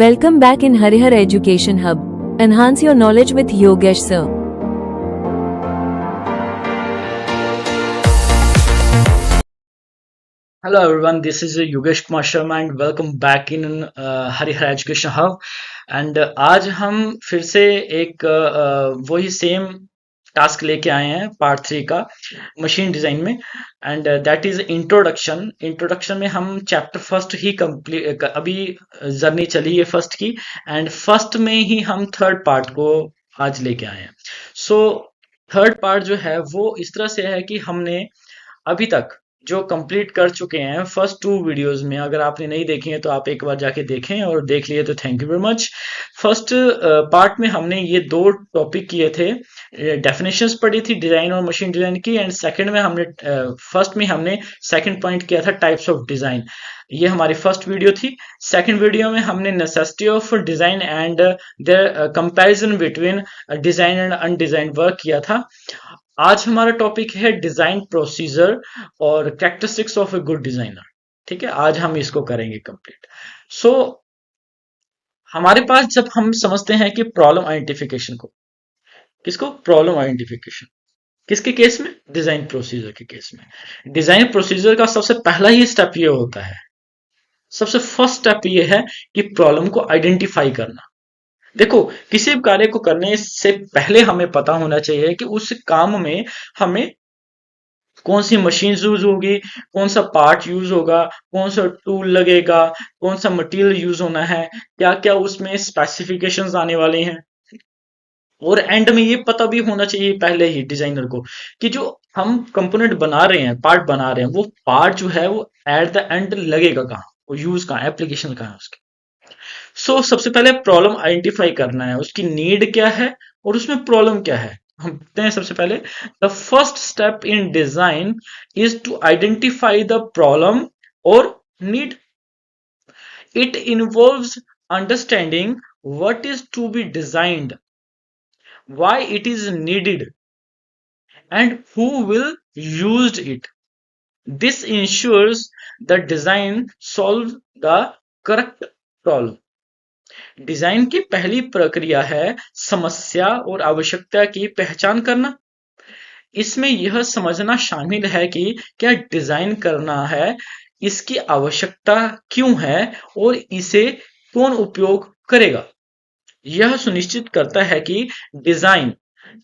Welcome back in Harihar Education Hub. Enhance your knowledge with Yogesh sir. Hello everyone, this is Yogesh Kumar Sharma and welcome back in Harihar Education Hub. And आज हम फिर से एक वही same task लेके आए हैं part 3 का मशीन डिजाइन में एंड दैट इज इंट्रोडक्शन में हम चैप्टर फर्स्ट ही कंप्लीट अभी जर्नी चली है फर्स्ट की एंड फर्स्ट में ही हम थर्ड पार्ट को आज लेके आए हैं। सो थर्ड पार्ट जो है वो इस तरह से है कि हमने अभी तक जो कंप्लीट कर चुके हैं फर्स्ट 2 वीडियोस में। अगर आपने नहीं देखे हैं तो आप एक बार जाके देखें और देख लिए तो thank you very much. First part में हमने ये 2 टॉपिक किए थे, डेफिनेशंस पढ़ी थी डिजाइन और मशीन डिजाइन की, एंड सेकंड में हमने फर्स्ट में हमने सेकंड पॉइंट किया था टाइप्स ऑफ डिजाइन। ये हमारी फर्स्ट वीडियो थी। सेकंड वीडियो में हमने necessity of design and the comparison between design and undesign work किया था। आज हमारा टॉपिक है डिजाइन प्रोसीजर और characteristics of a good designer. ठीक है, आज हम इसको करेंगे कंप्लीट। सो हमारे पास जब हम समझते हैं कि प्रॉब्लम आइडेंटिफिकेशन को, किसको, प्रॉब्लम आइडेंटिफिकेशन किसके केस में, डिजाइन प्रोसीजर के केस में। डिजाइन प्रोसीजर का सबसे पहला ही स्टेप ये होता है, सबसे फर्स्ट स्टेप ये है कि प्रॉब्लम को आइडेंटिफाई करना। देखो, किसी भी कार्य को करने से पहले हमें पता होना चाहिए कि उस काम में हमें कौन सी मशीन यूज होगी, कौन सा पार्ट यूज होगा, कौन सा टूल लगेगा, कौन सा मटेरियल यूज होना है, क्या क्या उसमें स्पेसिफिकेशंस आने वाले हैं। और एंड में ये पता भी होना चाहिए पहले ही डिजाइनर को कि जो हम कंपोनेंट बना रहे हैं, पार्ट बना रहे हैं, वो पार्ट जो है वो एट द एंड लगेगा कहाँ, वो यूज कहाँ, एप्लीकेशन कहाँ है उसकी। सो सबसे पहले प्रॉब्लम आइडेंटिफाई करना है, उसकी नीड क्या है और उसमें प्रॉब्लम क्या है। हम देखते हैं सबसे पहले the first step in design is to identify the problem और need. It involves understanding what is to be designed, why it is needed, and who will use it. This ensures the design solves the correct problem. Design की पहली प्रक्रिया है समस्या और आवश्यकता की पहचान करना। इसमें यह समझना शामिल है कि क्या डिजाइन करना है, इसकी आवश्यकता क्यों है और इसे कौन उपयोग करेगा। यह सुनिश्चित करता है कि डिजाइन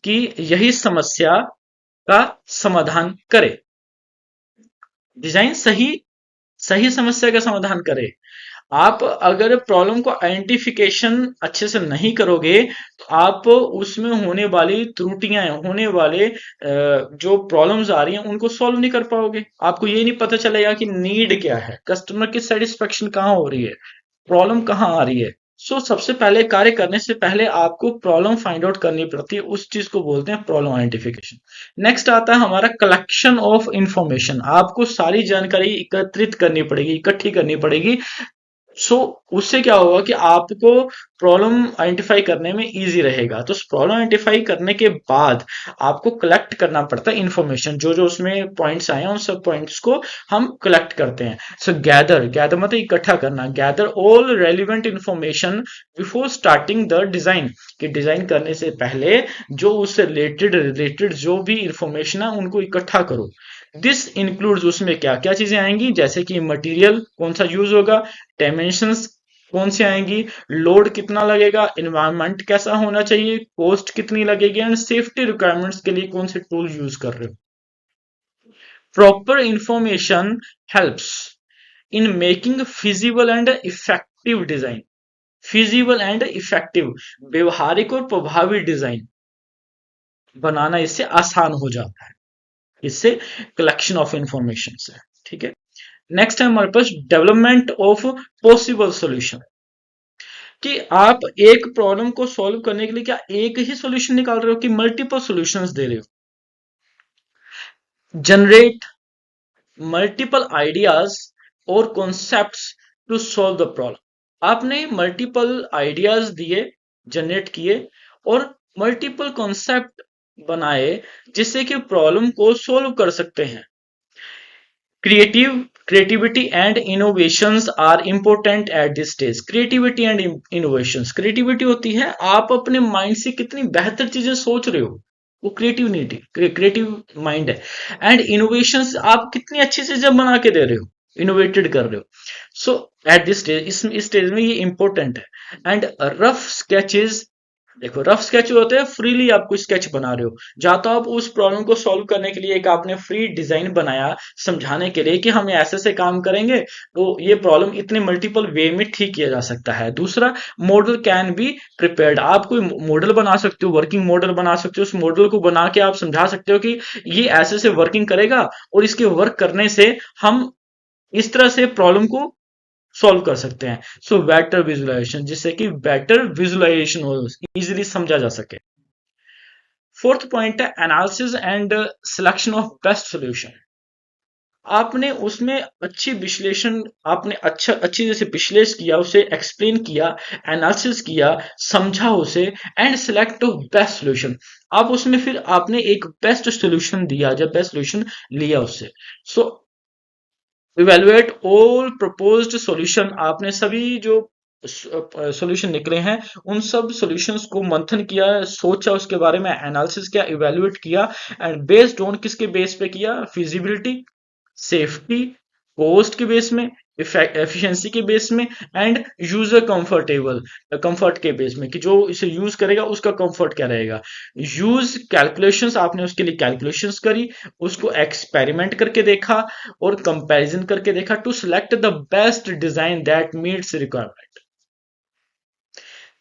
की यही समस्या का समाधान करे, डिजाइन सही सही समस्या का समाधान करे। आप अगर प्रॉब्लम को आइडेंटिफिकेशन अच्छे से नहीं करोगे तो आप उसमें होने वाली त्रुटियां, होने वाले जो प्रॉब्लम्स आ रही हैं उनको सॉल्व नहीं कर पाओगे। आपको ये नहीं पता चलेगा कि नीड क्या है, कस्टमर की सेटिस्फेक्शन कहाँ हो रही है, प्रॉब्लम कहाँ आ रही है। सो सबसे पहले कार्य करने से पहले आपको प्रॉब्लम फाइंड आउट करनी पड़ती है, उस चीज को बोलते हैं प्रॉब्लम आइडेंटिफिकेशन। नेक्स्ट आता है हमारा कलेक्शन ऑफ इंफॉर्मेशन। आपको सारी जानकारी एकत्रित करनी पड़ेगी, इकट्ठी करनी पड़ेगी। सो उससे क्या होगा कि आपको प्रॉब्लम आइडेंटिफाई करने में इजी रहेगा। तो प्रॉब्लम आइडेंटिफाई करने के बाद आपको कलेक्ट करना पड़ता है इंफॉर्मेशन, जो जो उसमें पॉइंट्स आए हैं उन सब पॉइंट्स को हम कलेक्ट करते हैं। सो गैदर गैदर मतलब इकट्ठा करना, gather all relevant information before starting the design. कि डिजाइन करने से पहले जो उससे रिलेटेड जो भी इंफॉर्मेशन है उनको इकट्ठा करो। दिस इंक्लूड्स, उसमें क्या क्या चीजें आएंगी, जैसे कि मटेरियल कौन सा यूज होगा, डायमेंशंस कौन सी आएंगी, लोड कितना लगेगा, एनवायरनमेंट कैसा होना चाहिए, कॉस्ट कितनी लगेगी, एंड सेफ्टी रिक्वायरमेंट्स के लिए कौन से टूल यूज कर रहे हो। Proper information helps in making feasible and effective design. Feasible and effective, व्यवहारिक और प्रभावी डिजाइन बनाना इससे आसान हो जाता है, इससे कलेक्शन ऑफ इंफॉर्मेशन से। ठीक है, नेक्स्ट है हमारे पास डेवलपमेंट ऑफ पॉसिबल सॉल्यूशन। कि आप एक प्रॉब्लम को सॉल्व करने के लिए क्या एक ही सॉल्यूशन निकाल रहे हो कि मल्टीपल सॉल्यूशंस दे रहे हो। जनरेट मल्टीपल आइडियाज और concepts to solve the problem. आपने मल्टीपल आइडियाज दिए, जनरेट किए और मल्टीपल कॉन्सेप्ट बनाए जिससे कि प्रॉब्लम को सॉल्व कर सकते हैं। Creativity and innovations are important at this stage. Creativity and innovations, creativity होती है आप अपने माइंड से कितनी बेहतर चीजें सोच रहे हो, वो क्रिएटिविटी क्रिएटिव माइंड है। एंड इनोवेशंस, आप कितनी अच्छी चीजें बना के दे रहे हो, इनोवेटेड कर रहे हो। सो एट दिस स्टेज, इस स्टेज में ये इंपॉर्टेंट है। एंड रफ स्केचेस, देखो रफ स्केच होते हैं फ्रीली आप कोई स्केच बना रहे हो, या तो आप उस प्रॉब्लम को सॉल्व करने के लिए एक आपने फ्री डिजाइन बनाया समझाने के लिए कि हम ऐसे से काम करेंगे तो ये प्रॉब्लम इतने मल्टीपल वे में ठीक किया जा सकता है। दूसरा, मॉडल कैन बी प्रिपेयर्ड, आप कोई मॉडल बना सकते हो, वर्किंग मॉडल बना सकते हो, उस मॉडल को बना के आप समझा सकते हो कि ये ऐसे से वर्किंग करेगा और इसके वर्क करने से हम इस तरह से प्रॉब्लम को सॉल्व कर सकते हैं। सो बेटर विजुअलाइजेशन, जिससे कि बेटर विजुअलाइजेशन हो, इजीली समझा जा सके। फोर्थ पॉइंट है analysis and selection of best solution. आपने उसमें अच्छी विश्लेषण, आपने अच्छी जैसे विश्लेषण किया, उसे एक्सप्लेन किया, एनालिसिस किया, समझा उसे, and select of best solution. आप उसमें फिर आपने एक बेस्ट सॉल्यूशन दिया, जब बेस्ट सॉल्यूशन लिया उससे। सो इवेलुएट ऑल प्रपोज्ड सॉल्यूशन, आपने सभी जो सॉल्यूशन निकले हैं उन सब सॉल्यूशंस को मंथन किया, सोचा उसके बारे में, एनालिसिस किया, इवेलुएट किया, एंड बेस्ड ऑन किसके बेस पे किया, फिजिबिलिटी, सेफ्टी, कॉस्ट के बेस में, एफिशिएंसी के बेस में, एंड यूजर कंफर्टेबल, कंफर्ट के बेस में कि जो इसे यूज करेगा उसका कंफर्ट क्या रहेगा। यूज कैलकुलेशंस, आपने उसके लिए कैलकुलेशंस करी, उसको एक्सपेरिमेंट करके देखा और कंपैरिजन करके देखा to select the best design that meets requirement.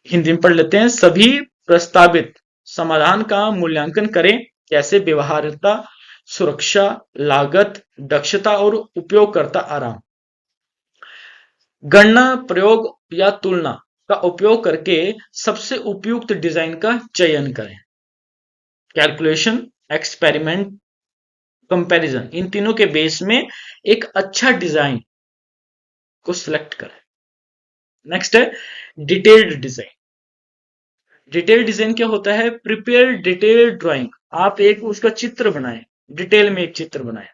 Hindi में पढ़ लेते हैं। सभी प्रस्तावित समाधान का मूल्यांकन करें, कैसे व्यवहार्यता, सुरक्षा, लागत, दक्षता और उपयोगकर्ता आराम। गणना, प्रयोग या तुलना का उपयोग करके सबसे उपयुक्त डिजाइन का चयन करें। कैलकुलेशन, एक्सपेरिमेंट, कंपैरिजन, इन तीनों के बेस में एक अच्छा डिजाइन को सिलेक्ट करें। नेक्स्ट है डिटेल्ड डिजाइन। डिटेल डिजाइन क्या होता है? प्रिपेयर डिटेल ड्राइंग, आप एक उसका चित्र बनाएं, डिटेल में एक चित्र बनाएं,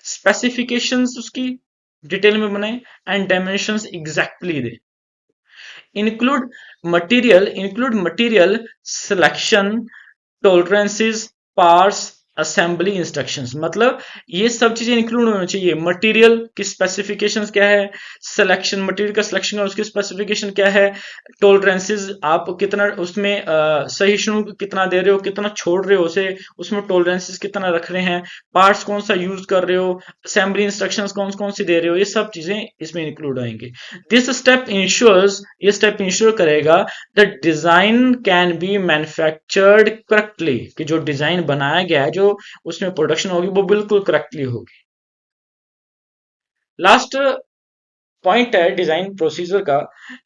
स्पेसिफिकेशंस उसकी डिटेल में बनाएं, एंड डायमेंशंस एग्जैक्टली दें। Include material selection, tolerances, parts, assembly instructions, मतलब ये सब चीजें इंक्लूड होनी चाहिए। मटेरियल की स्पेसिफिकेशंस क्या है, सिलेक्शन, मटेरियल का सिलेक्शन और उसकी स्पेसिफिकेशन क्या है, टॉलरेंसेस, आप कितना उसमें सहिष्णु कितना दे रहे हो, कितना छोड़ रहे हो उसे, उसमें टॉलरेंसेस कितना रख रहे हैं, पार्ट्स कौन सा यूज कर रहे हो, असेंबली इंस्ट्रक्शंस कौन कौन सी दे रहे हो, ये सब चीजें इसमें इंक्लूड आएंगे। दिस स्टेप इंश्योर्स, ये स्टेप इंश्योर करेगा the design can be manufactured correctly, कि जो डिजाइन बनाया गया है, जो उसमें प्रोडक्शन होगी वो बिल्कुल करेक्टली होगी। लास्ट पॉइंट है डिजाइन प्रोसीजर का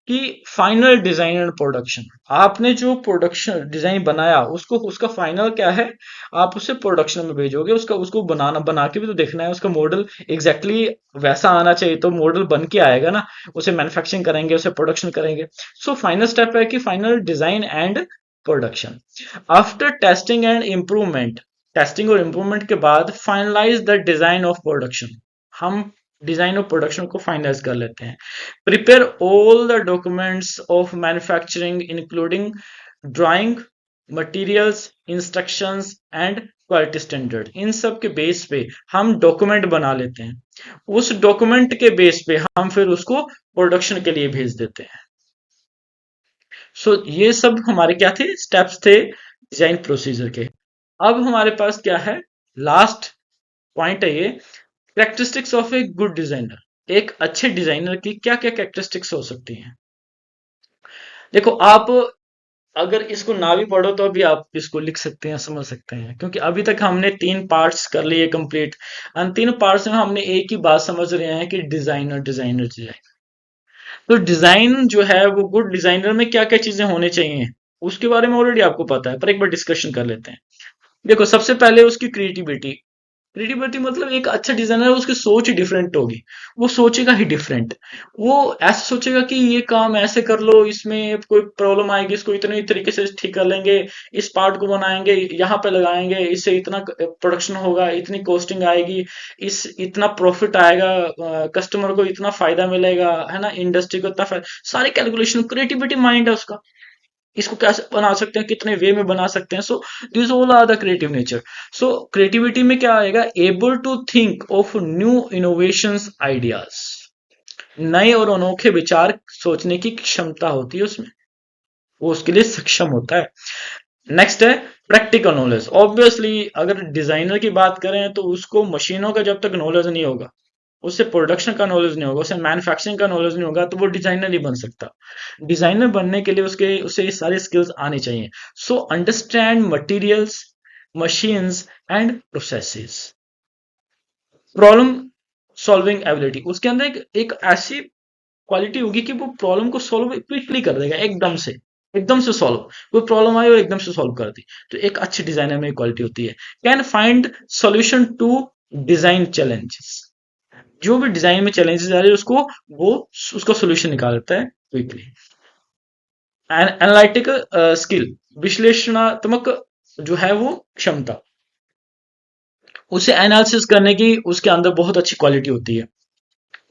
कि फाइनल डिजाइन एंड प्रोडक्शन। आपने जो प्रोडक्शन डिजाइन बनाया उसको, उसका फाइनल क्या है, आप उसे प्रोडक्शन में भेजोगे, उसको बना के भी तो देखना है, उसका मॉडल एग्जैक्टली वैसा आना चाहिए, तो मॉडल बन के आएगा ना, उसे मैन्युफैक्चरिंग करेंगे, उसे प्रोडक्शन करेंगे। सो फाइनल स्टेप है कि final design and production. After testing and improvement, testing और इम्प्रूवमेंट के बाद finalize the design of production, हम डिजाइन ऑफ प्रोडक्शन को फाइनलाइज कर लेते हैं। Prepare all the documents of manufacturing including drawing, materials, instructions and quality standard, इन सब के बेस पे हम डॉक्यूमेंट बना लेते हैं। उस डॉक्यूमेंट के बेस पे हम फिर उसको प्रोडक्शन के लिए भेज देते हैं। सो ये सब हमारे क्या थे, स्टेप्स थे डिजाइन प्रोसीजर के। अब हमारे पास क्या है, लास्ट पॉइंट है ये, characteristics of a good designer. एक अच्छे डिजाइनर की क्या क्या कैरेक्टरिस्टिक्स हो सकती हैं। देखो, आप अगर इसको ना भी पढ़ो तो भी आप इसको लिख सकते हैं, समझ सकते हैं, क्योंकि अभी तक हमने 3 पार्ट्स कर लिए कंप्लीट। इन 3 पार्ट्स में हमने एक ही बात समझ रहे हैं कि डिजाइनर डिजाइनर डिजाइन। तो डिजाइन जो है वो, गुड डिजाइनर में क्या क्या चीजें होने चाहिए उसके बारे में ऑलरेडी आपको पता है, पर एक बार डिस्कशन कर लेते हैं। देखो, सबसे पहले उसकी क्रिएटिविटी, क्रिएटिविटी मतलब एक अच्छा डिजाइनर उसकी सोच ही डिफरेंट होगी, वो सोचेगा ही डिफरेंट, वो ऐसे सोचेगा कि ये काम ऐसे कर लो, इसमें कोई प्रॉब्लम आएगी, इसको इतने तरीके से ठीक कर लेंगे, इस पार्ट को बनाएंगे, यहाँ पे लगाएंगे, इससे इतना प्रोडक्शन होगा, इतनी कॉस्टिंग आएगी, इस इतना प्रॉफिट आएगा, कस्टमर को इतना फायदा मिलेगा, है ना, इंडस्ट्री को इतना फायदा, सारी कैलकुलेशन, क्रिएटिविटी माइंड है उसका, इसको कैसे बना सकते हैं, कितने वे में बना सकते हैं। So this all are the creative nature. So creativity में क्या आएगा, able to think of new innovations ideas, नए और अनोखे विचार सोचने की क्षमता होती है उसमें, वो उसके लिए सक्षम होता है। नेक्स्ट है प्रैक्टिकल नॉलेज। ऑब्वियसली अगर डिजाइनर की बात करें तो उसको मशीनों का जब तक नॉलेज नहीं होगा, उससे प्रोडक्शन का नॉलेज नहीं होगा, उससे मैन्युफैक्चरिंग का नॉलेज नहीं होगा, तो वो डिजाइनर नहीं बन सकता। डिजाइनर बनने के लिए उसके उसे ये सारे स्किल्स आने चाहिए। So understand materials, machines and processes, problem solving ability, उसके अंदर एक ऐसी क्वालिटी होगी कि वो प्रॉब्लम को सॉल्व क्विकली कर देगा, एकदम से सॉल्व, कोई प्रॉब्लम आई और एकदम से सॉल्व कर दी, तो एक अच्छे डिजाइनर में क्वालिटी होती है। Can find solution to design challenges, जो भी डिजाइन में चैलेंजेस आ रहे हैं उसको वो उसका सोल्यूशन निकाल देता है क्विकली। एनालिटिकल स्किल, विश्लेषणात्मक जो है वो क्षमता, उसे एनालिसिस करने की उसके अंदर बहुत अच्छी क्वालिटी होती है,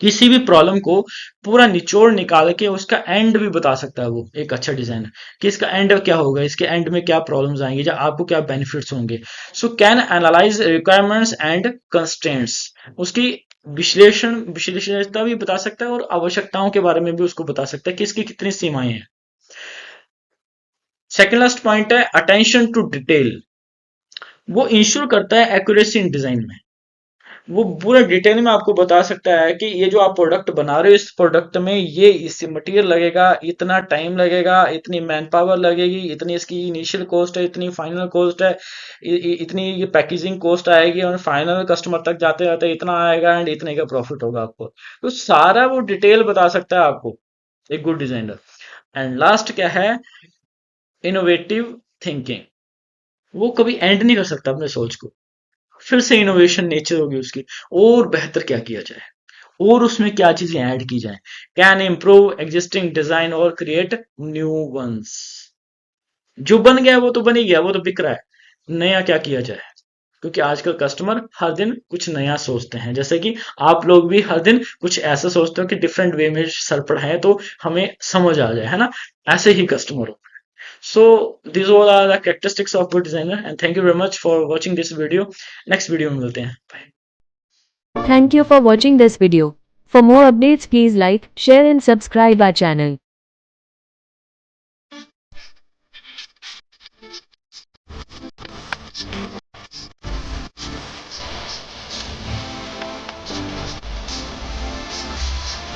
किसी भी प्रॉब्लम को पूरा निचोड़ निकाल के उसका एंड भी बता सकता है वो एक अच्छा डिजाइनर, कि इसका एंड क्या होगा, इसके एंड में क्या प्रॉब्लम्स आएंगे या आपको क्या बेनिफिट्स होंगे। So can analyse requirements and constraints, उसकी विश्लेषणता भी बता सकता है और आवश्यकताओं के बारे में भी उसको बता सकता है कि इसकी कितनी सीमाएं हैं। सेकेंड लास्ट पॉइंट है अटेंशन टू डिटेल, वो इंश्योर करता है एक्यूरेसी इन डिजाइन में, वो पूरा डिटेल में आपको बता सकता है कि ये जो आप प्रोडक्ट बना रहे हो, इस प्रोडक्ट में ये इससे मटेरियल लगेगा, इतना टाइम लगेगा, इतनी मैन पावर लगेगी, इतनी इसकी इनिशियल कॉस्ट है, इतनी फाइनल कॉस्ट है, इतनी ये पैकेजिंग कॉस्ट आएगी और फाइनल कस्टमर तक जाते जाते इतना आएगा एंड इतने का प्रॉफिट होगा आपको, तो सारा वो डिटेल बता सकता है आपको एक गुड डिजाइनर। एंड लास्ट क्या है, इनोवेटिव थिंकिंग, वो कभी एंड नहीं कर सकता अपने सोच को, फिर से इनोवेशन नेचर होगी उसकी, और बेहतर क्या किया जाए और उसमें क्या चीजें ऐड की जाए, कैन इम्प्रूव एग्जिस्टिंग डिजाइन और क्रिएट न्यू वंस, जो बन गया वो तो बन ही गया, वो तो बिक रहा है, नया क्या किया जाए, क्योंकि आजकल कस्टमर हर दिन कुछ नया सोचते हैं, जैसे कि आप लोग भी हर दिन कुछ ऐसा सोचते हो कि डिफरेंट वे में सर पढ़ाएं तो हमें समझ आ जाए, है ना, ऐसे ही कस्टमर हो। So these all are the characteristics of good designer and thank you very much for watching this video. Next video में मिलते हैं, bye. Thank you for watching this video. For more updates, please like, share and subscribe our channel.